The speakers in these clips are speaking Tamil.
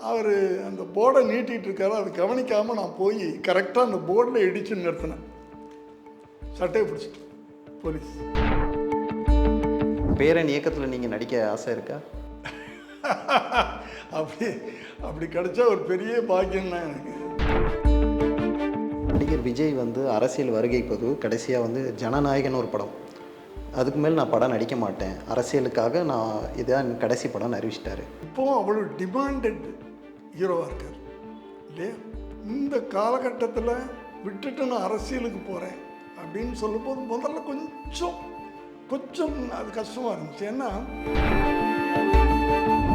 அவர் அந்த போர்டை நீட்டிகிட்டு இருக்காரு. அதை கவனிக்காமல் நான் போய் கரெக்டாக அந்த போர்டில் இடித்து நிறுத்தினேன். சட்டையை பிடிச்சிட்டு போலீஸ். பேரன் இயக்கத்தில் நீங்கள் நடிக்க ஆசை இருக்கா? அப்படி கிடைச்சா ஒரு பெரிய பாக்கியம் தான் எனக்கு. நடிகர் விஜய் வந்து அரசியல் வருகை போது கடைசியாக வந்து ஜனநாயகன் ஒரு படம், அதுக்கு மேல் நான் படம் நடிக்க மாட்டேன், அரசியலுக்காக நான் இதான் கடைசி படம் அறிவிச்சிட்டாரு. இப்போவும் அவ்வளோ டிமாண்டட் ஹீரோவாக இருக்கார் இல்லையா? இந்த காலகட்டத்தில் விட்டுட்டு நான் அரசியலுக்கு போகிறேன் அப்படின்னு சொல்லும்போது முதல்ல கொஞ்சம் அது கஷ்டமாக இருந்துச்சு. ஏன்னா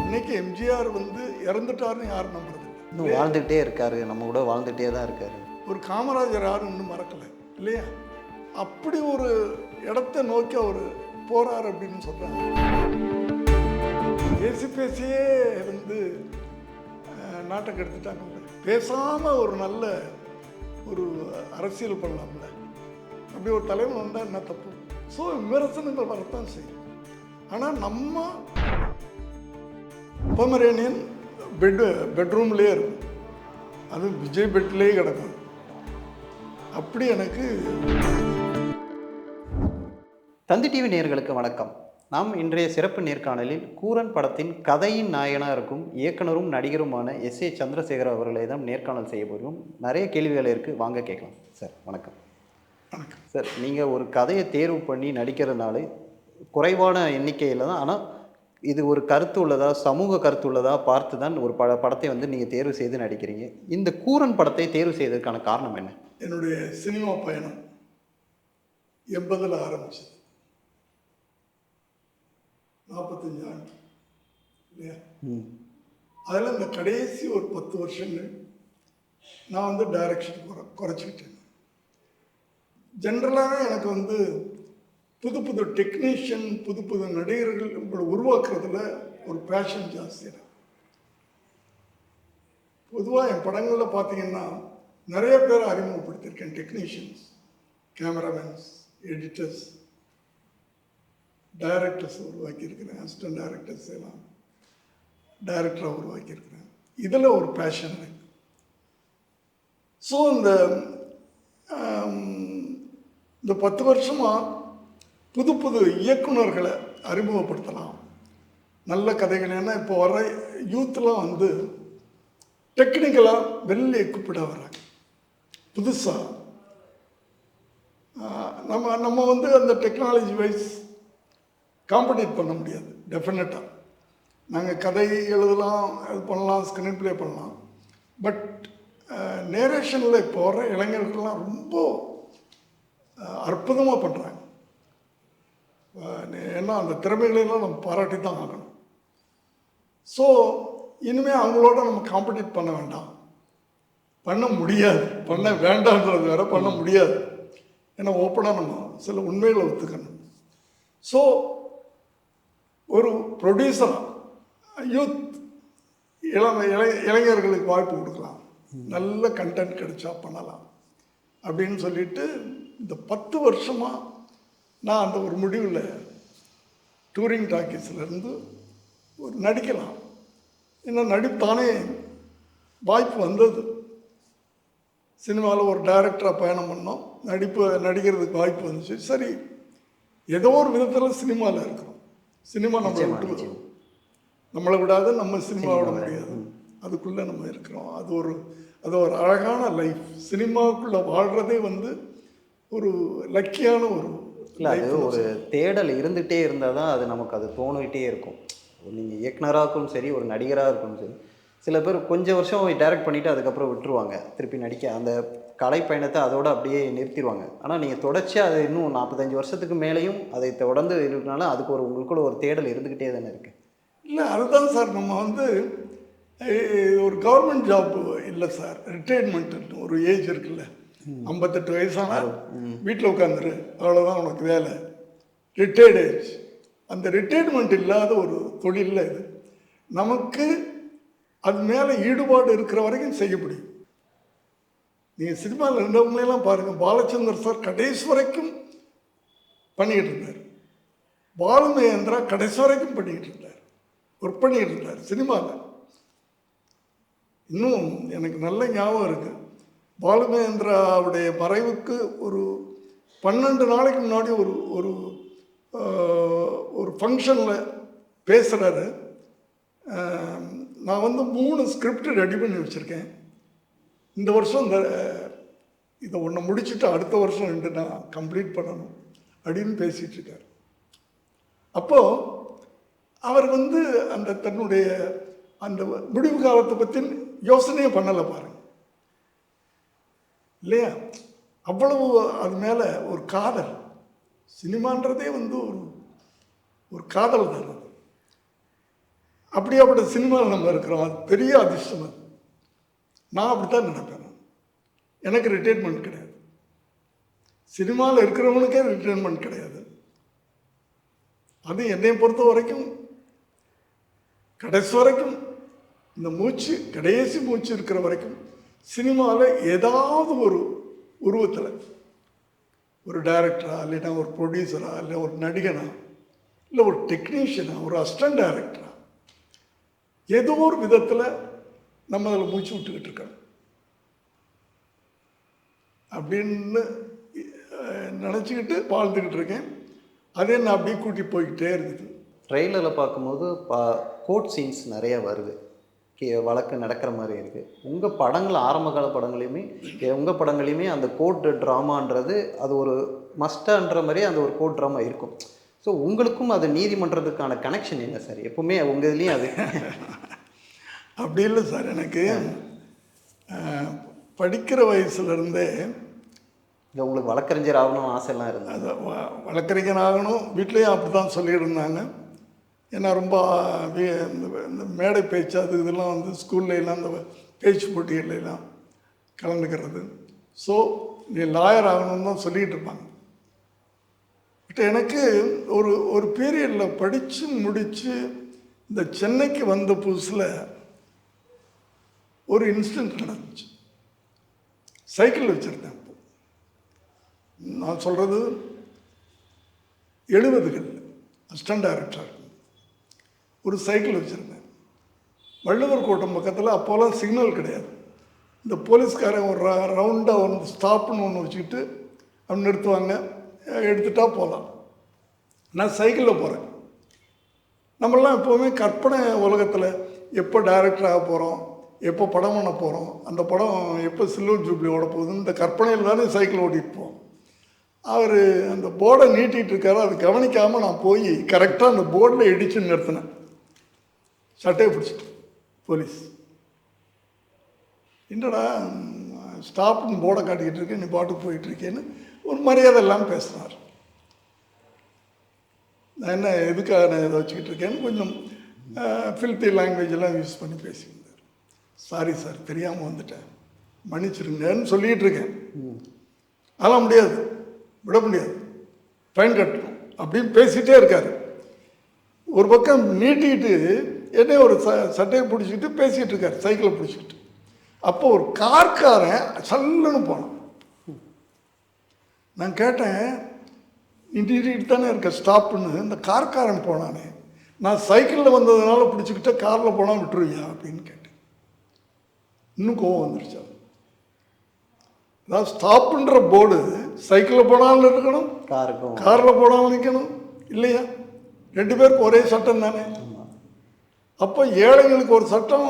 இன்னைக்கு எம்ஜிஆர் வந்து இறந்துட்டாருன்னு யாரும் நம்புறது இன்னும் வாழ்ந்துகிட்டே இருக்காரு, நம்ம கூட வாழ்ந்துகிட்டே தான் இருக்காரு. ஒரு காமராஜர் யாரும் இன்னும் மறக்கலை இல்லையா? அப்படி ஒரு இடத்த நோக்கி அவர் போகிறார் அப்படின்னு சொல்கிறாங்க. பேசியே வந்து நாட்டை கெடுத்துட்டாங்கல்ல. பேசாமல் ஒரு நல்ல ஒரு அரசியல் பண்ணலாம்ல. அப்படி ஒரு தலைவன் வந்தால் என்ன தப்பு? ஸோ விமர்சனங்கள் வரத்தான் செய்யும். ஆனால் நம்ம பொமரேனியன் பெட்ரூம்லேயே இருக்கும், அது விஜய் பெட்லேயே கிடக்கும். அப்படி எனக்கு. தந்தி டிவி நேயர்களுக்கு வணக்கம். நாம் இன்றைய சிறப்பு நேர்காணலில் கூரன் படத்தின் கதையின் நாயகனாக இருக்கும் இயக்குனரும் நடிகருமான எஸ்.ஏ. சந்திரசேகர் அவர்களை தான் நேர்காணல் செய்ய போகிறோம். நிறைய கேள்விகள் இருக்குது, வாங்க கேட்கலாம். சார் வணக்கம். வணக்கம் சார், நீங்கள் ஒரு கதையை தேர்வு பண்ணி நடிக்கிறதுனால குறைவான எண்ணிக்கையில் தான், ஆனால் இது ஒரு கருத்து உள்ளதா, சமூக கருத்து உள்ளதா பார்த்து தான் ஒரு படத்தை வந்து நீங்கள் தேர்வு செய்து நடிக்கிறீங்க. இந்த கூரன் படத்தை தேர்வு செய்ததுக்கான காரணம் என்ன? என்னுடைய சினிமா பயணம் 80ல் ஆரம்பிச்சது, 45 ஆண்டு இல்லையா? அதில் இந்த கடைசி ஒரு 10 வருஷங்கள் நான் வந்து டைரக்ஷன் குறைச்சிக்கிட்டேன். ஜென்ரலாகவே எனக்கு வந்து புது டெக்னீஷியன், புது நடிகர்கள் உங்களை உருவாக்குறதுல ஒரு பேஷன் ஜாஸ்தி. பொதுவாக என் படங்களில் பார்த்தீங்கன்னா நிறைய பேர் அறிமுகப்படுத்தியிருக்கேன். டெக்னீஷியன்ஸ், கேமராமேன்ஸ், எடிட்டர்ஸ், டைரக்டர்ஸ் உருவாக்கியிருக்கிறேன். அசிஸ்டன்ட் டைரக்டர்ஸ் எல்லாம் டைரக்டராக உருவாக்கியிருக்கிறேன். இதில் ஒரு பேஷன் எனக்கு. ஸோ இந்த 10 வருஷமாக புது இயக்குனர்களை அறிமுகப்படுத்தலாம், நல்ல கதைகள். ஏன்னா இப்போ வர யூத்லாம் வந்து டெக்னிக்கலாக வெல் எக்யூப்டாக வர்றாங்க. புதுசாக நம்ம வந்து அந்த டெக்னாலஜி வைஸ் காம்படிட் பண்ண முடியாது. டெஃபினட்டாக நாங்கள் கதை எழுதலாம், இது பண்ணலாம், ஸ்க்ரீன் ப்ளே பண்ணலாம். பட் நேரேஷனில் இப்போ வர இளைஞர்கள்லாம் ரொம்ப அற்புதமாக பண்ணுறாங்க. ஏன்னா அந்த திறமைகளெல்லாம் நம்ம பாராட்டி தான் ஆகணும். ஸோ இனிமேல் அவங்களோட நம்ம காம்படிட் பண்ண வேண்டாம், பண்ண முடியாது, பண்ண வேண்டான்றது வேற, பண்ண முடியாது. ஏன்னா ஓப்பனாக நம்ம சில உண்மைகளை ஒத்துக்கணும். ஸோ ஒரு ப்ரொடியூசராக யூத் இளைஞர்களுக்கு வாய்ப்பு கொடுக்கலாம், நல்ல கண்டென்ட் கிடைச்சா பண்ணலாம் அப்படின்னு சொல்லிட்டு இந்த 10 வருஷமாக நான் அந்த ஒரு முடிவில் டூரிங் டாக்கீஸ்லேருந்து ஒரு நடிக்கலாம், என்ன நடித்தானே வாய்ப்பு வந்தது. சினிமாவில் ஒரு டைரக்டராக பயணம் பண்ணோம், நடிக்கிறதுக்கு வாய்ப்பு வந்துச்சு. சரி, ஏதோ ஒரு விதத்தில் சினிமாவில் இருக்கிறோம். சினிமா நம்மளை விடாது, நம்ம சினிமாவோட முடியாது, அதுக்குள்ளே நம்ம இருக்கிறோம். அது ஒரு அழகான லைஃப். சினிமாவுக்குள்ளே வாழ்கிறதே வந்து ஒரு லக்கியான ஒரு இல்லை, அது ஒரு தேடல் இருந்துகிட்டே இருந்தால் தான் அது நமக்கு அது தோணிகிட்டே இருக்கும். நீங்கள் இயக்குனராக இருக்கணும் சரி, ஒரு நடிகராக இருக்கணும் சரி, சில பேர் கொஞ்சம் வருஷம் டைரக்ட் பண்ணிவிட்டு அதுக்கப்புறம் விட்டுருவாங்க, திருப்பி நடிக்க அந்த கலை பயணத்தை அதோடு அப்படியே நிறுத்திடுவாங்க. ஆனால் நீங்கள் தொடர்ச்சியாக அது இன்னும் 45 வருஷத்துக்கு மேலேயும் அதை தொடர்ந்து இருக்கனால அதுக்கு உங்களுக்குள்ள ஒரு தேடல் இருந்துக்கிட்டே தானே இருக்குது. இல்லை, அதுதான் சார். நம்ம வந்து ஒரு கவர்மெண்ட் ஜாப் இல்லை சார், ரிட்டையர்மெண்ட் ஒரு ஏஜ் இருக்குல்ல, 58 வயசான வீட்டில் உட்காந்துரு, அவ்வளோதான் உனக்கு வேலை, ரிட்டையர்ட் ஏஜ். அந்த ரிட்டையர்மெண்ட் இல்லாத ஒரு தொழிலில் இது நமக்கு அது மேலே ஈடுபாடு இருக்கிற வரைக்கும் செய்ய முடியும். நீங்கள் சினிமாவில் இருந்தவங்களெல்லாம் பாருங்கள், பாலச்சந்தர் சார் கடைசி வரைக்கும் பண்ணிக்கிட்டு இருந்தார், பாலுமகேந்திரா கடைசி வரைக்கும் பண்ணிக்கிட்டு இருந்தார், ஒர்க் பண்ணிக்கிட்டு இருந்தார் சினிமாவில். இன்னும் எனக்கு நல்ல ஞாபகம் இருக்குது. பாலுமகேந்திராவுடைய மறைவுக்கு ஒரு 12 நாளைக்கு முன்னாடி ஒரு ஒரு ஒரு ஃபங்க்ஷனில் பேசுகிறாரு. நான் வந்து 3 ஸ்கிரிப்ட் ரெடி பண்ணி வச்சுருக்கேன். இந்த வருஷம் இதை ஒன்று முடிச்சுட்டு அடுத்த வருஷம் 2 நான் கம்ப்ளீட் பண்ணணும் அப்படின்னு பேசிகிட்டு இருக்கார். அப்போது அவர் வந்து அந்த தன்னுடைய அந்த முடிவு காலத்தை பற்றி யோசனையே பண்ணலை பாருங்க, இல்லையா? அவ்வளவு அது மேலே ஒரு காதல். சினிமான்றதே வந்து ஒரு காதல் தான். அப்படியாப்பட்ட சினிமாவில் நம்ம இருக்கிறோம். அது பெரிய அதிர்ஷ்டம். அது நான் அப்படி தான் நினைப்பேன். எனக்கு ரிட்டைர்மெண்ட் கிடையாது. சினிமாவில் இருக்கிறவனுக்கே ரிட்டைர்மெண்ட் கிடையாது. அது என்னை பொறுத்த வரைக்கும் கடைசி வரைக்கும் இந்த மூச்சு, கடைசி மூச்சு இருக்கிற வரைக்கும் சினிமாவில் ஏதாவது ஒரு உருவத்தில் ஒரு டைரக்டரா, இல்லைன்னா ஒரு ப்ரொடியூசரா, இல்லை ஒரு நடிகனா, இல்லை ஒரு டெக்னீஷியனா, ஒரு அசிஸ்டன்ட் டைரக்டரா, ஏதோ ஒரு விதத்தில் நம்ம அதில் மூச்சு விட்டுக்கிட்டு இருக்கோம் அப்படின்னு நினச்சிக்கிட்டு வாழ்ந்துக்கிட்டு இருக்கேன். அதே நான் அப்படியே கூட்டி போய்கிட்டே இருக்குது. ட்ரெயிலரில் பார்க்கும்போது கோர்ட் சீன்ஸ் நிறைய வருது, வழக்கு நடக்கிற மாதிரி இருக்குது. உங்கள் படங்கள், ஆரம்ப கால படங்களையுமே உங்கள் படங்களையுமே அந்த கோர்ட் ட்ராமான்றது அது ஒரு மஸ்டான்ற மாதிரி அந்த ஒரு கோர்ட் ட்ராமா இருக்கும். ஸோ உங்களுக்கும் அது நீதிமன்றத்துக்கான கனெக்ஷன் என்ன சார்? எப்பவுமே உங்கள் இதுலேயும் அது அப்படி இல்லை சார். எனக்கு படிக்கிற வயசுலேருந்தே இல்லை உங்களுக்கு வழக்கறிஞர் ஆகணும்னு ஆசைலாம் இருந்தது. அது வழக்கறிஞர் ஆகணும், வீட்லேயும் அப்படி தான் சொல்லியிருந்தாங்க. ஏன்னா ரொம்ப இந்த மேடை பேச்சு அது இதெல்லாம் வந்து ஸ்கூல்லைலாம் அந்த பேச்சு போட்டிகள்லாம் கலந்துக்கிறது. ஸோ நீ லாயர் ஆகணும்னு தான் சொல்லிகிட்டு இருப்பாங்க. பட் எனக்கு ஒரு பீரியடில் படித்து முடித்து இந்த சென்னைக்கு வந்த புதுசில் ஒரு இன்சிடெண்ட் நடந்துச்சு. சைக்கிள் வச்சுருந்தேன். அப்போ நான் சொல்கிறது 70கள் அசிஸ்டன்ட் டைரக்டர் ஒரு சைக்கிள் வச்சுருந்தேன். வள்ளுவர் கோட்டம் பக்கத்தில் அப்போலாம் சிக்னல் கிடையாது. இந்த போலீஸ்காரன் ஒரு ரவுண்டாக வந்து ஸ்டாப்னு ஒன்று வச்சுக்கிட்டு அவன் நிறுத்துவாங்க, எடுத்துட்டா போகலாம். நான் சைக்கிளில் போகிறேன். நம்மளாம் எப்போவுமே கற்பனை உலகத்தில் எப்போ டைரக்டர் ஆக போகிறோம், எப்போ படம் பண்ண போகிறோம், அந்த படம் எப்போ சில்வர் ஜூப்ளி ஓட போகுதுன்னு இந்த கற்பனையில் தானே சைக்கிள் ஓட்டிகிட்டு போவோம். அவர் அந்த போர்டை நீட்டிகிட்டு இருக்காரு, அது கவனிக்காமல் நான் போய் கரெக்டாக அந்த போர்டில் இடித்து நிறுத்தினேன். சட்டையை பிடிச்சிட்டு போலீஸ், என்னடா ஸ்டாப்னு போர்டை காட்டிக்கிட்டு இருக்கேன், நீ பாட்டுக்கு போயிட்டுருக்கேன்னு ஒரு மரியாதை இல்லாமல் பேசினார். நான் என்ன எதுக்காக நான் இதை வச்சுக்கிட்டு இருக்கேன்னு கொஞ்சம் ஃபில்த்தி லாங்குவேஜெல்லாம் யூஸ் பண்ணி பேசியிருந்தார். சாரி சார், தெரியாமல் வந்துட்டேன், மன்னிச்சிருங்கன்னு சொல்லிகிட்டு இருக்கேன். அதெல்லாம் முடியாது, விட முடியாது, ஃபைன் கட்டணும் அப்படின்னு பேசிகிட்டே இருக்கார். ஒரு பக்கம் நீட்டிக்கிட்டு என்ன ஒரு சட்டையை பிடிச்சிக்கிட்டு பேசிகிட்டு இருக்கார், சைக்கிளை பிடிச்சிக்கிட்டு. அப்போ ஒரு கார்காரன் சல்லுன்னு போனான். நான் கேட்டேன், நீட்டிகிட்டு தானே இருக்க ஸ்டாப்புன்னு. இந்த கார்காரன் போனானே, நான் சைக்கிளில் வந்ததுனால பிடிச்சிக்கிட்ட, காரில் போனால் விட்டுருவியா அப்படின்னு கேட்டேன். இன்னும் கோவம் வந்துருச்சா? அதாவது ஸ்டாப்புன்ற போர்டு சைக்கிளில் போனாலும் இருக்கணும், காரில் போனாலும் நிற்கணும், இல்லையா? 2 பேருக்கு ஒரே சட்டம் தானே. அப்போ ஏழைங்களுக்கு ஒரு சட்டம்,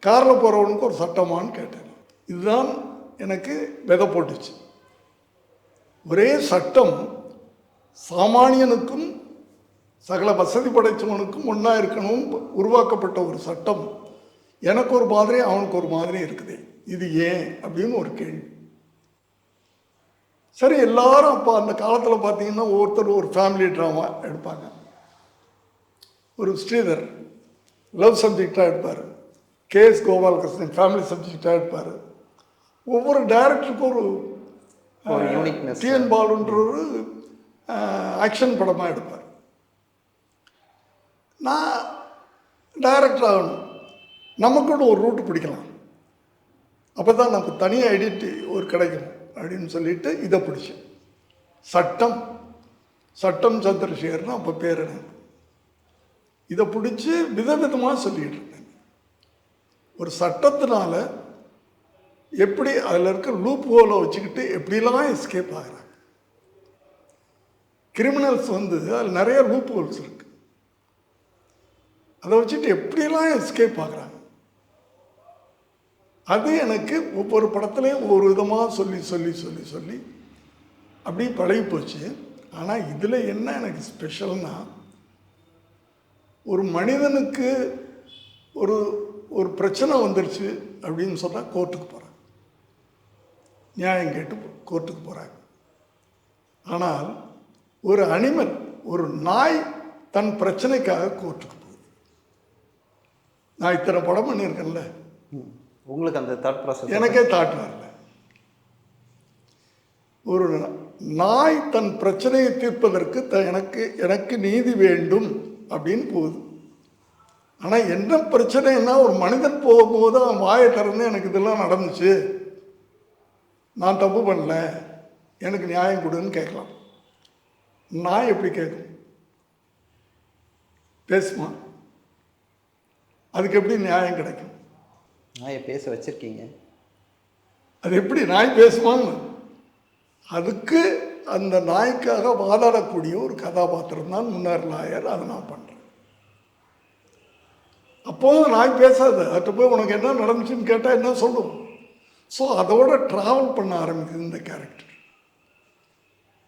காரில் போகிறவனுக்கு ஒரு சட்டமானு கேட்டேன். இதுதான் எனக்கு விதை போட்டுச்சு. ஒரே சட்டம் சாமானியனுக்கும் சகல வசதி படைத்தவனுக்கும் ஒன்றா இருக்கணும் உருவாக்கப்பட்ட ஒரு சட்டம் எனக்கு ஒரு மாதிரி அவனுக்கு ஒரு மாதிரி இருக்குது. இது ஏன் அப்படின்னு ஒரு கேள்வி. சரி, எல்லாரும் அப்போ அந்த காலத்தில் பார்த்தீங்கன்னா ஒவ்வொருத்தர் ஒரு ஃபேமிலி ட்ராமா எடுப்பாங்க. ஒரு ஸ்ரீதர் லவ் சப்ஜெக்டாக எடுப்பார், கேஎஸ் கோபாலகிருஷ்ணன் ஃபேமிலி சப்ஜெக்டாக எடுப்பார். ஒவ்வொரு டைரக்டருக்கும் ஒரு டிஎன் பாலுன்ற ஒரு ஆக்ஷன் படமாக எடுப்பார். நான் டைரக்டர் ஆகணும், நமக்கு ஒரு ரூட்டு பிடிக்கலாம், அப்போ தான் நமக்கு தனியாக ஐடென்டி ஒரு கிடைக்கும் அப்படின்னு சொல்லிட்டு இதை பிடிச்சேன். சட்டம் சந்திரசேகர்னு அப்போ பேர் எனக்கு. இதை பிடிச்சி விதவிதமாக சொல்லிகிட்டு இருந்தேன். ஒரு சட்டத்தினால எப்படி அதில் இருக்க லூப் ஹோலை வச்சுக்கிட்டு எப்படிலாம் எஸ்கேப் ஆகிறாங்க. கிரிமினல்ஸ் வந்து அதில் நிறைய லூப் ஹோல்ஸ் இருக்கு, அதை வச்சுட்டு எப்படிலாம் எஸ்கேப் ஆகிறாங்க. அது எனக்கு ஒவ்வொரு படத்துலையும் ஒவ்வொரு விதமாக சொல்லி சொல்லி சொல்லி சொல்லி அப்படியே பழகி போச்சு. ஆனால் இதில் என்ன எனக்கு ஸ்பெஷல்னா, ஒரு மனிதனுக்கு ஒரு ஒரு பிரச்சனை வந்துருச்சு அப்படின்னு சொன்னால் கோர்ட்டுக்கு போகிறாங்க, நியாயம் கேட்டு கோர்ட்டுக்கு போகிறாங்க. ஆனால் ஒரு அனிமல், ஒரு நாய் தன் பிரச்சனைக்காக கோர்ட்டுக்கு போகுது. நான் இத்தனை படம் பண்ணியிருக்கேன்ல, உங்களுக்கு அந்த தாட் ப்ராசஸ் எனக்கே தாட் வரல. ஒரு நாய் தன் பிரச்சனையை தீர்ப்பதற்கு எனக்கு நீதி வேண்டும் அப்படின்னு போகுது. ஆனால் என்ன பிரச்சனைன்னா, ஒரு மனிதன் போகும்போது அவன் வாயை திறந்து எனக்கு இதெல்லாம் நடந்துச்சு, நான் தப்பு பண்ணல, எனக்கு நியாயம் கொடுன்னு கேட்கலாம். நாய் எப்படி கேட்கும்? பேசுமா? அதுக்கு எப்படி நியாயம் கிடைக்கும்? நாயை பேச வச்சிருக்கீங்க, அது எப்படி நாய் பேசுமான்னு? அதுக்கு அந்த நாய்க்காக வாதாடக்கூடிய ஒரு கதாபாத்திரம் தான் முன்னாள் லாயர். அதை நான் பண்ணுறேன். அப்போது நாய் பேசாது, அதுக்கு போய் உனக்கு என்ன நடந்துச்சுன்னு கேட்டால் என்ன சொல்லும்? ஸோ அதோட ட்ராவல் பண்ண ஆரம்பிக்குது இந்த கேரக்டர்.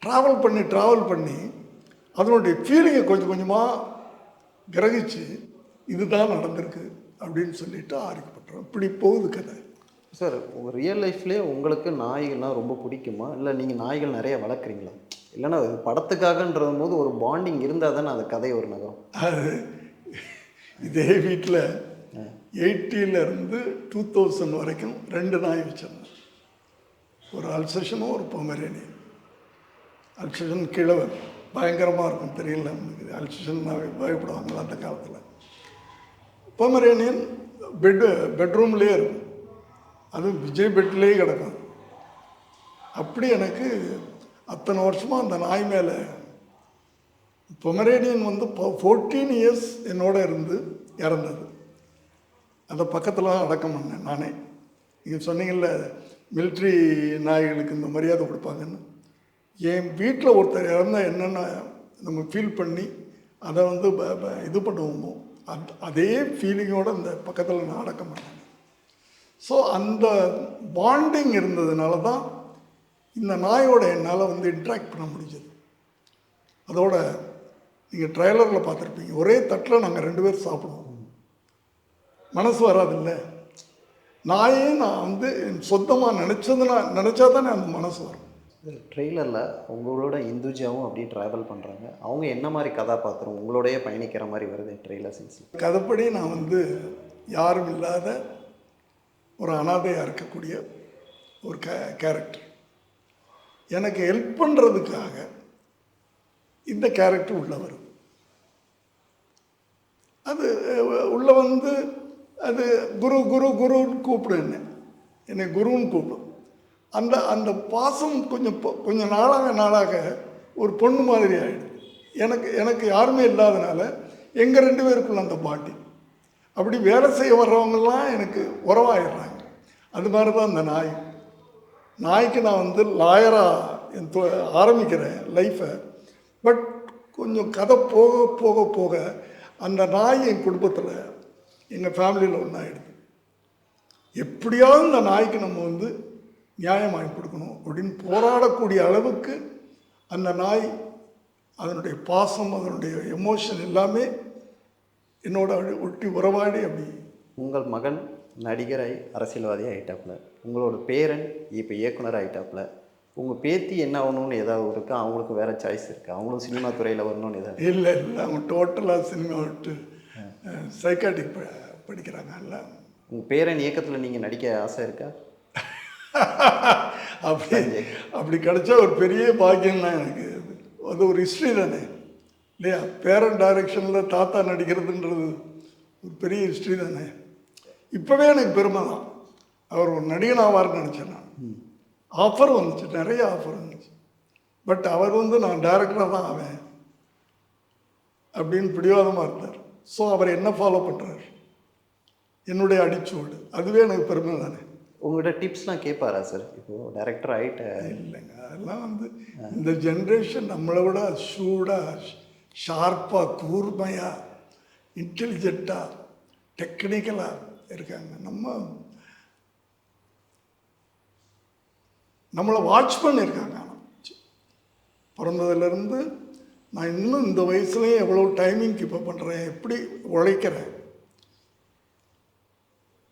ட்ராவல் பண்ணி அதனுடைய ஃபீலிங்கை கொஞ்சம் கொஞ்சமாக கிரகிச்சு இதுதான் நடந்திருக்கு அப்படின்னு சொல்லிட்டு ஆரம்பிப்பட்டுறோம். இப்படி போகுது கதை. சார், உங்கள் ரியல் லைஃப்லேயே உங்களுக்கு நாய்கள்லாம் ரொம்ப பிடிக்குமா, இல்லை நீங்கள் நாய்கள் நிறைய வளர்க்குறீங்களா? இல்லைன்னா அது படத்துக்காகன்ற போது ஒரு பாண்டிங் இருந்தால் தானே அந்த கதை ஒரு நகரம். அது இதே வீட்டில் 80லேருந்து 2000 வரைக்கும் 2 நாய் வச்சிருந்தேன். ஒரு அல்சேஷனும் ஒரு பொமரேனியன். அல்சேஷன் கீழே பயங்கரமாக இருக்கும், தெரியல நமக்கு. அல்சேஷன் பயப்படுவாங்களா அந்த காலத்தில். பொமரேனியன் பெட்ரூம்லேயே இருக்கும், அதுவும் விஜய் பெட்லேயே கிடக்கும். அப்படி எனக்கு அத்தனை வருஷமாக அந்த நாய் மேலே. பொமரேனியன் வந்து 14 இயர்ஸ் என்னோட இருந்து இறந்தது. அந்த பக்கத்தில் அடக்கம் பண்ணேன் நானே. நீங்கள் சொன்னீங்கள்ல மிலிட்ரி நாய்களுக்கு இந்த மரியாதை கொடுப்பாங்கன்னு, என் வீட்டில் ஒருத்தர் இறந்தால் என்னென்ன நம்ம ஃபீல் பண்ணி அதை வந்து இது பண்ணுவோமோ அதே ஃபீலிங்கோடு அந்த பக்கத்தில் நான் அடக்கம் பண்ணேன். ஸோ அந்த பாண்டிங் இருந்ததுனால தான் இந்த நாயோட என்னால் வந்து இன்ட்ராக்ட் பண்ண முடிஞ்சது. அதோட நீங்கள் ட்ரைலரில் பார்த்துருப்பீங்க, ஒரே தட்டில் நாங்கள் 2 பேர் சாப்பிடுவோம். மனசு வராதில்ல. நாயே நான் வந்து சொந்தமாக நினச்சா தானே அந்த மனசு வரும். ட்ரெய்லரில் உங்களோட இந்துஜாவும் அப்படியே ட்ராவல் பண்ணுறாங்க. அவங்க என்ன மாதிரி கதாபாத்திரம் உங்களோடய பயணிக்கிற மாதிரி வருது ட்ரெய்லர் சீன்ஸில்? கதைப்படி நான் வந்து யாரும் இல்லாத ஒரு அனாதையாக இருக்கக்கூடிய ஒரு கேரக்டர். எனக்கு ஹெல்ப் பண்ணுறதுக்காக இந்த கேரக்டர் உள்ளே வரும். அது உள்ளே வந்து அது குருன்னு கூப்பிடும், என்னை குருன்னு கூப்பிடும். அந்த பாசம் கொஞ்சம் நாளாக ஒரு பொண்ணு மாதிரி ஆகிடுது. எனக்கு யாருமே இல்லாதனால எங்கள் 2 பேருக்குள்ள அந்த பாட்டி. அப்படி வேலை செய்ய வர்றவங்கெல்லாம் எனக்கு உறவாயிடுறாங்க. அது மாதிரி தான் அந்த நாய்க்கு நான் வந்து லாயராக ஆரம்பிக்கிறேன் லைஃப்பை. பட் கொஞ்சம் கதை போக போக போக அந்த நாய் என் குடும்பத்தில், எங்கள் ஃபேமிலியில் ஒன்றாயிடுது. எப்படியாவது இந்த நாய்க்கு நம்ம வந்து நியாயம் வாங்கி கொடுக்கணும் அப்படின்னு போராடக்கூடிய அளவுக்கு அந்த நாய், அதனுடைய பாசம், அதனுடைய எமோஷன் எல்லாமே என்னோட ஒட்டி உறவாடி. அப்படி உங்கள் மகன் நடிகராய் அரசியல்வாதி ஆகிட்டாப்புல, உங்களோட பேரன் இப்போ இயக்குனர் ஆகிட்டாப்புல, உங்கள் பேத்தி என்ன ஆகணும்னு ஏதாவது இருக்கா? அவங்களுக்கு வேறு சாய்ஸ் இருக்குது? அவங்களும் சினிமா துறையில் வரணும்னு ஏதாவது? இல்லை அவங்க டோட்டலாக சினிமா விட்டு சைக்காட்டிக் படிக்கிறாங்க. இல்லை, உங்கள் பேரன் இயக்கத்தில் நீங்கள் நடிக்க ஆசை இருக்கா? அப்படி கிடைச்சா ஒரு பெரிய பாக்கியம் தான் எனக்கு. அது ஒரு ஹிஸ்ட்ரி தானே இல்லையா? பேரண்ட் டைரக்ஷனில் தாத்தா நடிக்கிறதுன்றது ஒரு பெரிய ஹிஸ்ட்ரி தானே. இப்போவே எனக்கு பெருமை தான். அவர் ஒரு நடிகன் ஆவார்னு நினச்சேன் நான். ஆஃபர் வந்துச்சு, நிறைய ஆஃபர் வந்துச்சு. பட் அவர் வந்து நான் டைரக்டராக தான் ஆவேன் அப்படின்னு பிடிவாதமாக இருந்தார். ஸோ அவர் என்ன ஃபாலோ பண்ணுறார்? என்னுடைய அடிச்சுவடு. அதுவே எனக்கு பெருமை தானே. உங்கள்கிட்ட டிப்ஸ்லாம் கேட்பாரா சார்? இப்போது டைரக்டர் ஆகிட்ட இல்லைங்க, அதெல்லாம் வந்து இந்த ஜென்ரேஷன் நம்மளை விட சூடாக, ஷார்ப்பாக, கூர்மையாக, இன்டெலிஜென்ட்டாக, டெக்னிக்கலாக இருக்காங்க. நம்மளை வாட்ச் பண்ணியிருக்காங்க. ஆனால் பிறந்ததுலேருந்து நான் இன்னும் இந்த வயசுலேயும் எவ்வளோ டைமிங் கீப்பப் பண்ணுறேன், எப்படி உழைக்கிறேன்.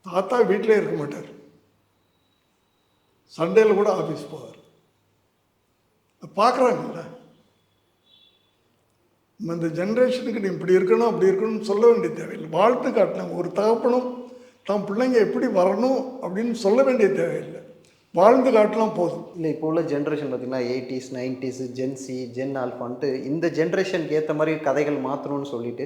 தாத்தா வீட்டிலே இருக்க மாட்டார், சண்டேயில் கூட ஆஃபீஸ் போவார். பார்க்குறாங்கல்ல, நம்ம இந்த ஜென்ரேஷனுக்கு நீ இப்படி இருக்கணும் அப்படி இருக்கணும்னு சொல்ல வேண்டிய தேவையில்லை. வாழ்த்து காட்டினாங்க. ஒரு தகப்பனும் தான் பிள்ளைங்க எப்படி வரணும் அப்படின்னு சொல்ல வேண்டிய தேவையில்லை, வாழ்ந்து காட்டலாம் போதும். இல்லை, இப்போ உள்ள ஜென்ரேஷன் பார்த்திங்கன்னா 80s 90s ஜென்சி ஜென் ஆல்ஃபான்ட்டு இந்த ஜென்ரேஷனுக்கு ஏற்ற மாதிரி கதைகள் மாற்றணும்னு சொல்லிட்டு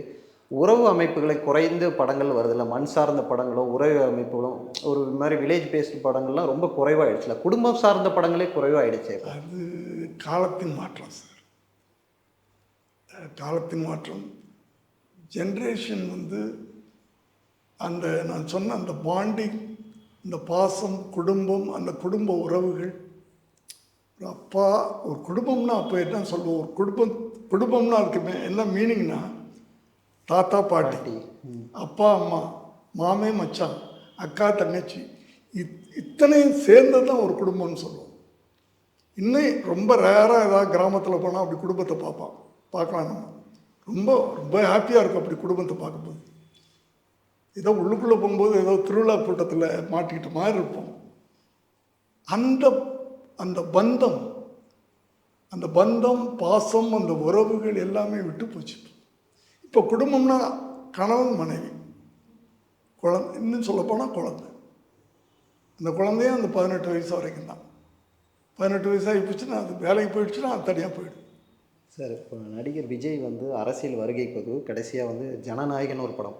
உறவு அமைப்புகளை குறைந்த படங்கள் வருதில்ல, மண் சார்ந்த படங்களும் உறவு அமைப்புகளும் ஒரு மாதிரி வில்லேஜ் பேஸ்டு படங்கள்லாம் ரொம்ப குறைவாகிடுச்சுல, குடும்பம் சார்ந்த படங்களே குறைவாகிடுச்சு. அது காலத்தின் மாற்றம் சார், காலத்தின் மாற்றம். ஜென்ரேஷன் வந்து அந்த நான் சொன்ன அந்த பாண்டிங், இந்த பாசம், குடும்பம், அந்த குடும்ப உறவுகள், ஒரு அப்பா, ஒரு குடும்பம்னா அப்போ என்ன சொல்லுவோம், ஒரு குடும்பம்னா அதுக்கு என்ன மீனிங்னா தாத்தா பாட்டி, அப்பா அம்மா, மாமே மச்சான், அக்கா தங்கச்சி, இத்தனையும் சேர்ந்தது தான் ஒரு குடும்பம்னு சொல்லுவோம். இன்னும் ரொம்ப ரேராக ஏதாவது கிராமத்தில் போனால் அப்படி குடும்பத்தை பார்க்கலாம். நம்ம ரொம்ப ரொம்ப ஹாப்பியாக இருக்கும் அப்படி குடும்பத்தை பார்க்கும்போது. ஏதோ உள்ளுக்குள்ளே போகும்போது ஏதோ திருவிழா கூட்டத்தில் மாட்டிக்கிட்ட மாதிரி இருப்போம். அந்த பந்தம், பாசம், அந்த உறவுகள் எல்லாமே விட்டு போச்சு. இப்போ குடும்பம்னா கணவன் மனைவி, குழந்தை, இன்னும் சொல்லப்போனால் குழந்தை. அந்த குழந்தைய அந்த 18 வயசு வரைக்கும் தான். 18 வயசாகி போச்சுன்னா அது வேலைக்கு போயிடுச்சுன்னா அது தனியாக போயிடும். சார், இப்போ நடிகர் விஜய் வந்து அரசியல் வருகைக்கு கடைசியாக வந்து ஜனநாயகன் ஒரு படம்,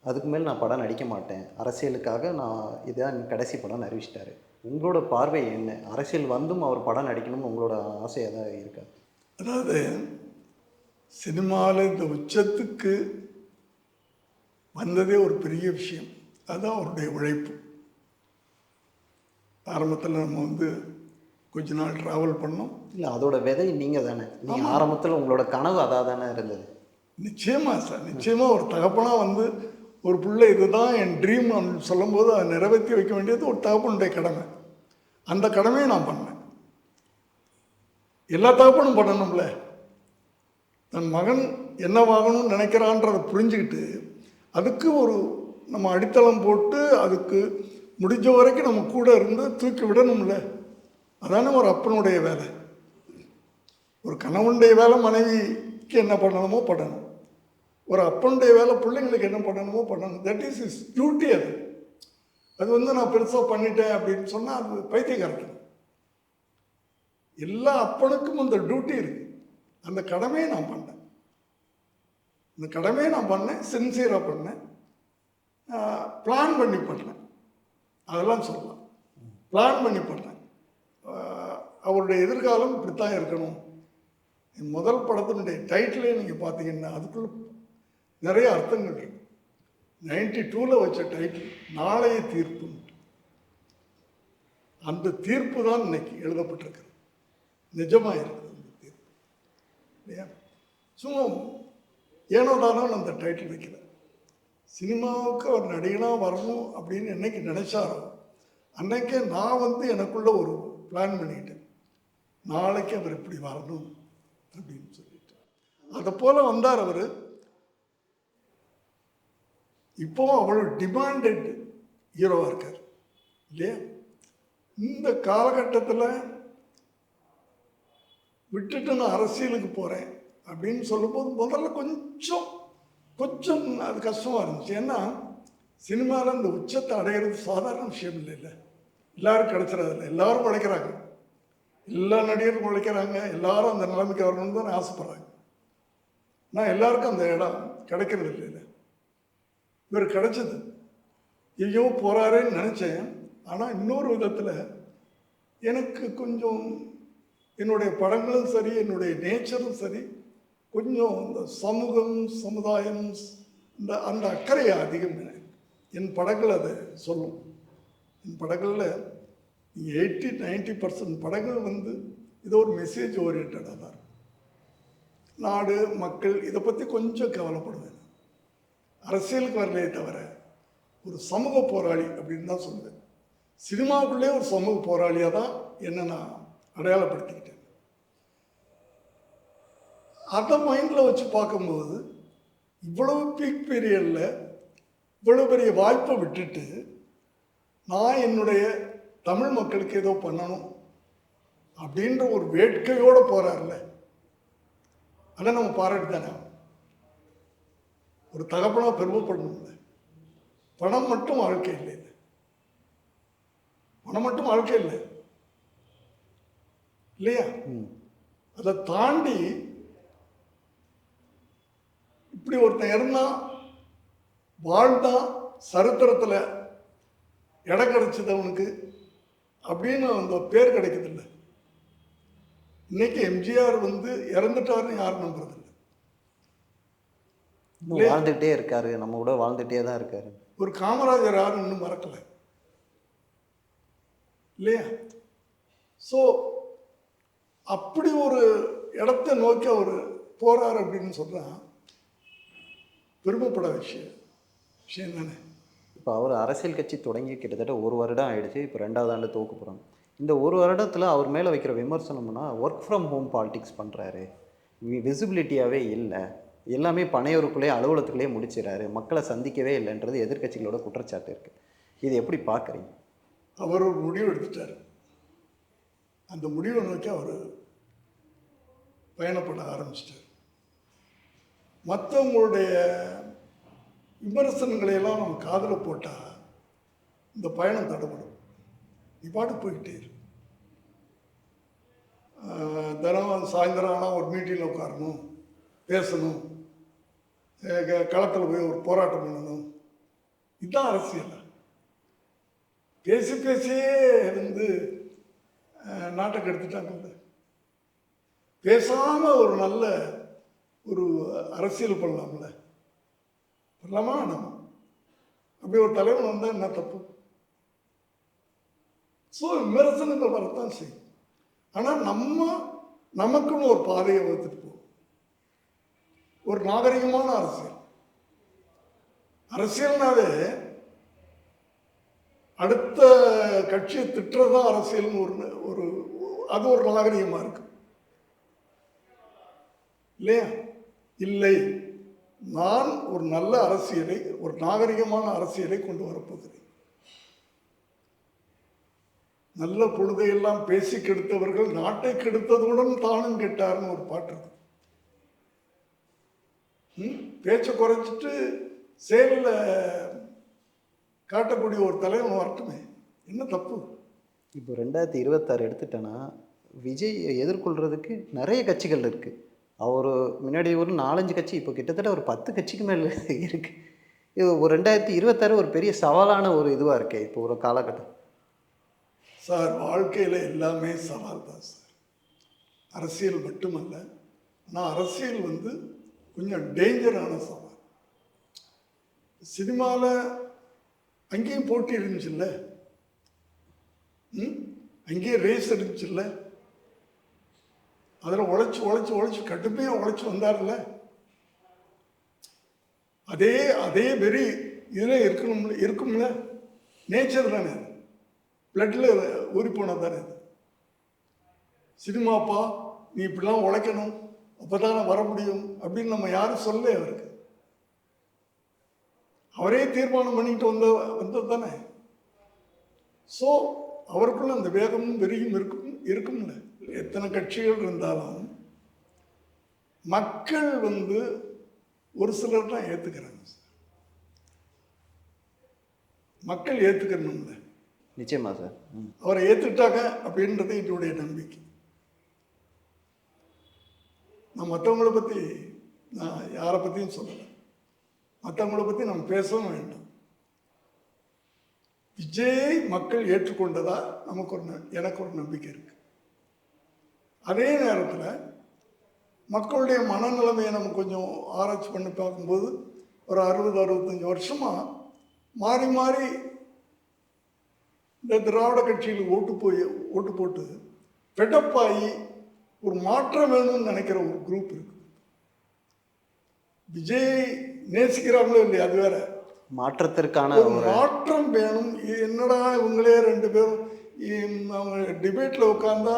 அதுக்கு மேல் நான் படம் நடிக்க மாட்டேன், அரசியலுக்காக நான் இதான் கடைசி படம்னு அறிவிச்சிட்டாரு. உங்களோட பார்வை என்ன? அரசியல் வந்தும் அவர் படம் நடிக்கணும்னு உங்களோட ஆசை எதாவது இருக்கா? அதாவது சினிமாவில் இந்த உச்சத்துக்கு வந்ததே ஒரு பெரிய விஷயம். அதுதான் அவருடைய உழைப்பு. ஆரம்பத்தில் நம்ம வந்து கொஞ்ச நாள் ட்ராவல் பண்ணோம். இல்லை, அதோட விதை நீங்கள் தானே. நீங்கள் ஆரம்பத்தில் உங்களோட கனவு அதாக தானே இருந்தது. நிச்சயமாக சார், நிச்சயமாக ஒரு தகப்பனாக வந்து ஒரு பிள்ளை இதுதான் என் ட்ரீம் அப்படின்னு சொல்லும்போது அதை நிறைவேற்றி வைக்க வேண்டியது ஒரு தகப்பனுடைய கடமை. அந்த கடமையை நான் பண்ணேன். எல்லா தகப்பனும் பண்ணணும்ல. தன் மகன் என்னவாகணும்னு நினைக்கிறான்றதை புரிஞ்சுக்கிட்டு அதுக்கு ஒரு நம்ம அடித்தளம் போட்டு அதுக்கு முடிஞ்ச வரைக்கும் நம்ம கூட இருந்து தூக்கி விடணும்ல. அதானே ஒரு அப்பனுடைய வேலை. ஒரு கணவனுடைய வேலை மனைவிக்கு என்ன பண்ணணுமோ பண்ணணும், ஒரு அப்பனுடைய வேலை பிள்ளைங்களுக்கு என்ன பண்ணணுமோ பண்ணணும். That is is duty. அது வந்து நான் பெருசாக பண்ணிட்டேன் அப்படின்னு சொன்னால் அது பைத்தியக்காரன். எல்லா அப்பனுக்கும் அந்த டியூட்டி இருக்குது. அந்த கடமையை நான் பண்ணேன். இந்த கடமையை நான் பண்ணேன், சின்சியராக பண்ணேன், பிளான் பண்ணி பண்ணேன். அதெல்லாம் சொல்லலாம், பிளான் பண்ணி பண்ணேன். அவருடைய எதிர்காலம் இப்படித்தான் இருக்கணும். என் முதல் படத்தினுடைய டைட்டிலே நீங்கள் பார்த்தீங்கன்னா அதுக்குள்ள நிறைய அர்த்தங்கள் இருக்கு. 92 வச்ச டைட்டில் நாளைய தீர்ப்பு. அந்த தீர்ப்பு தான் இன்னைக்கு எழுதப்பட்டிருக்கு, நிஜமாக இருக்குது அந்த தீர்ப்பு இல்லையா. சும்மா ஏனோ தானோ அந்த டைட்டில் வைக்கல. சினிமாவுக்கு அவர் நடிகனாக வரணும் அப்படின்னு என்னைக்கு நினைச்சாரோ அன்னைக்கே நான் வந்து எனக்குள்ள ஒரு பிளான் பண்ணிக்கிட்டேன், நாளைக்கு அவர் இப்படி வரணும் அப்படின்னு சொல்லிட்டு. அதை போல் வந்தார் அவர். இப்போவும் அவ்வளோ டிமாண்டட் ஹீரோவாக இருக்கார் இல்லையா. இந்த காலகட்டத்தில் விட்டுட்டு நான் அரசியலுக்கு போகிறேன் அப்படின்னு சொல்லும்போது முதல்ல கொஞ்சம் அது கஷ்டமாக இருந்துச்சு. ஏன்னா சினிமாவில் இந்த உச்சத்தை அடையிறது சாதாரண விஷயம் இல்லை. எல்லோரும் கிடைச்சிடாதில்ல, எல்லோரும் உழைக்கிறாங்க, எல்லா நடிகரும் உழைக்கிறாங்க, எல்லாரும் அந்த நிலைமைக்கு வரணும்னு தான் ஆசைப்படுறாங்க. நான் எல்லாருக்கும் அந்த இடம் கிடைக்கிறது இல்லை. இவர் கிடைச்சது. ஐயோ போகிறாரேன்னு நினச்சேன். ஆனால் இன்னொரு விதத்தில் எனக்கு கொஞ்சம் என்னுடைய படங்களும் சரி, என்னுடைய நேச்சரும் சரி, கொஞ்சம் இந்த சமூகம், சமுதாயம், அந்த அக்கறை அதிகம் எனக்கு. என் படங்கள் அதை சொல்லும். என் படங்களில் 80-90% படங்கள் வந்து இது ஒரு மெசேஜ் ஓரியன்டாக தான் இருக்கும். நாடு மக்கள் இதை பற்றி கொஞ்சம் கவலைப்படுவேன். அரசியலுக்கு வரலையே தவிர ஒரு சமூக போராளி அப்படின்னு தான் சொல்லுவேன். சினிமாவுக்குள்ளே ஒரு சமூக போராளியாக தான் என்ன நான் அடையாளப்படுத்திக்கிட்டேன். அதை மைண்டில் வச்சு பார்க்கும்போது இவ்வளவு பீக் பீரியடில் இவ்வளோ பெரிய வாய்ப்பை விட்டுட்டு நான் என்னுடைய தமிழ் மக்களுக்கு ஏதோ பண்ணணும் அப்படின்ற ஒரு வேட்கையோடு போகிறார்ல, அதை நம்ம பாராட்டு தானே. ஒரு தகப்பனாக பெருமைப்படணும்ல. பணம் மட்டும் வாழ்க்கை இல்லை, பணம் மட்டும் வாழ்க்கை இல்லை இல்லையா? அதை தாண்டி இப்படி ஒருத்தன் இருந்தான், வாழ்ந்தான், சரித்திரத்தில் இடம் கிடைச்சது அவனுக்கு அப்படின்னு அந்த பேர் கிடைக்குதில்ல. இன்னைக்கு எம்ஜிஆர் வந்து இறந்துட்டாருன்னு யாரும் நம்புறதில்லை. வாழ்ந்துகிட்டே இருக்காரு, நம்ம கூட வாழ்ந்துகிட்டே தான் இருக்காரு. ஒரு காமராஜர் யாரும் இன்னும் மறக்கலை இல்லையா? ஸோ அப்படி ஒரு இடத்தை நோக்கி அவர் போறார் அப்படின்னு சொன்னால் பெருமைப்பட விஷயம் தானே. இப்போ அவர் அரசியல் கட்சி தொடங்கி கிட்டத்தட்ட 1 வருடம் ஆயிடுச்சு. இப்போ 2வது ஆண்டு தோக்க போகிறாங்க. இந்த 1 வருடத்தில் அவர் மேலே வைக்கிற விமர்சனம்னா ஒர்க் ஃப்ரம் ஹோம் பாலிடிக்ஸ் பண்ணுறாரு, விசிபிலிட்டியாகவே இல்லை, எல்லாமே பனையூருக்குள்ளே அலுவலகத்துக்குள்ளே முடிச்சிடறாரு, மக்களை சந்திக்கவே இல்லைன்றது எதிர்க்கட்சிகளோட குற்றச்சாட்டு இருக்குது. இது எப்படி பார்க்குறீங்க? அவர் ஒரு முடிவு எடுத்துட்டார். அந்த முடிவை நோக்கி அவர் பயணப்பட ஆரம்பிச்சிட்டார். மற்றவங்களுடைய விமர்சனங்களை எல்லாம் நம்ம காதில் போட்டால் இந்த பயணம் தடைபடும். நீ பாட்டு போய்கிட்டே இரு. தினம் சாயந்தரம் ஆனால் ஒரு மீட்டிங்கில் உட்காரணும், பேசணும், களத்தில் போய் ஒரு போராட்டம் பண்ணணும். இதுதான் அரசியல். பேசி பேசியே வந்து நாட்டை கெடுத்துட்டாங்கல்ல. பேசாமல் ஒரு நல்ல ஒரு அரசியல் பண்ணலாம்ல, பண்ணலாமா? நம்ம அப்படி ஒரு தலைவன் வந்தால் என்ன தப்பு? ஸோ விமர்சனங்கள் வரத்தான் செய்யும். ஆனால் நமக்குன்னு ஒரு பாதையை வகுத்துட்டு போகும். ஒரு நாகரிகமான அரசியல்னாவே அடுத்த கட்சியை திட்டுறதுதான் அரசியல்னு ஒரு அது ஒரு நாகரிகமாக இருக்கு இல்லையா? இல்லை, நான் ஒரு நல்ல அரசியலை, ஒரு நாகரிகமான அரசியலை கொண்டு வரப்போகிறேன். நல்ல பொழுதையெல்லாம் பேசி கெடுத்தவர்கள் நாட்டை கெடுத்ததுடன் தானும் கெட்டார்னு ஒரு பாட்டு இருக்கு. பேச்சை குறைச்சிட்டு செயலில் காட்டக்கூடிய ஒரு தலைவன் வரட்டுமே, என்ன தப்பு? இப்போ 2026 எடுத்துட்டேன்னா விஜய் எதிர்கொள்கிறதுக்கு நிறைய கட்சிகள் இருக்குது. அவர் முன்னாடி ஒரு 4-5 கட்சி, இப்போ கிட்டத்தட்ட ஒரு 10 கட்சிக்கு மேலே இருக்குது. இது ஒரு 2026 ஒரு பெரிய சவாலான ஒரு இதுவாக இருக்கே இப்போ ஒரு காலகட்டம். சார், வாழ்க்கையில் எல்லாமே சவால் தான் சார். அரசியல் மட்டுமல்ல, ஆனால் அரசியல் வந்து கொஞ்சம் டேஞ்சரான சவால். சினிமாவில் அங்கேயும் போட்டி இருந்துச்சுல்ல, அங்கேயும் ரேஸ் இருந்துச்சுல்ல, அதில் உழைச்சி கடுமையாக உழைச்சி வந்தார்ல. அதே வெறி இதில் இருக்கும்ல. நேச்சர் தானே, பிளட்டில் ஊறி போனது தானே அது. சினிமாப்பா நீ இப்படிலாம் உழைக்கணும், அப்போ தானே வர முடியும் அப்படின்னு நம்ம யாரும் சொல்ல. அவருக்கு அவரே தீர்மானம் பண்ணிட்டு வந்தது தானே. ஸோ அவருக்குள்ள அந்த வேகமும் வெறியும் இருக்கும்ல. எத்தனை கட்சிகள் இருந்தாலும் மக்கள் வந்து ஒரு சிலர் தான் ஏற்றுக்கிறாங்க. மக்கள் ஏற்றுக்கணும்ல. நிச்சயமா சார். அவரை ஏற்றுட்டாங்க அப்படின்றது என்னுடைய நம்பிக்கை. நான் மற்றவங்களை பற்றி நான் யாரை பற்றியும் சொல்லலை. மற்றவங்களை பற்றி நம்ம பேசவும் வேண்டாம். விஜயை மக்கள் ஏற்றுக்கொண்டதா எனக்கு ஒரு நம்பிக்கை இருக்கு. அதே நேரத்தில் மக்களுடைய மனநிலைமையை நம்ம கொஞ்சம் ஆராய்ச்சி பண்ணி பார்க்கும்போது ஒரு 60-65 வருஷமாக மாறி மாறி இந்த திராவிட கட்சியில் ஓட்டு போட்டு ஃபெடப்பாகி ஒரு மாற்றம் வேணும்னு நினைக்கிற ஒரு குரூப் இருக்கு. விஜய் நேசிக்கிறாங்களோ இல்லையா, அது வேற. மாற்றத்திற்கான ஒரு மாற்றம் வேணும். என்னடா இவங்களே 2 பேரும் அவங்க டிபேட்டில் உட்காந்தா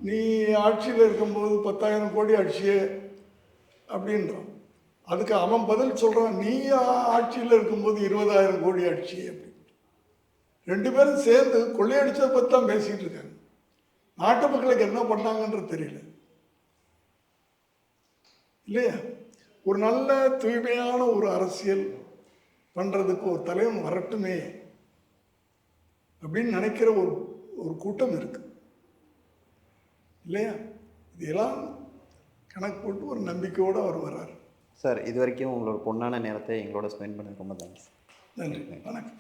நீ ஆட்சியில் இருக்கும்போது 10,000 கோடி அடிச்சியே அப்படின்றான். அதுக்கு அவன் பதில் சொல்கிறான், நீ ஆட்சியில் இருக்கும்போது 20,000 கோடி அடிச்சியே அப்படி. 2 பேரும் சேர்ந்து கொள்ளையடிச்சதை பற்றி தான் பேசிகிட்டு இருக்காங்க. நாட்டு மக்களுக்கு என்ன பண்ணாங்கன்றது தெரியல இல்லையா? ஒரு நல்ல தூய்மையான ஒரு அரசியல் பண்ணுறதுக்கு ஒரு தலைவன் வரட்டுமே அப்படின்னு நினைக்கிற ஒரு கூட்டம் இருக்கு இல்லையா? இதெல்லாம் கணக்கு போட்டு ஒரு நம்பிக்கையோடு அவர் வர்றார். சார், இது வரைக்கும் உங்களோட பொன்னான நேரத்தை எங்களோட ஸ்பெண்ட் பண்ணது ரொம்ப தேங்க்ஸ். நன்றி, வணக்கம்.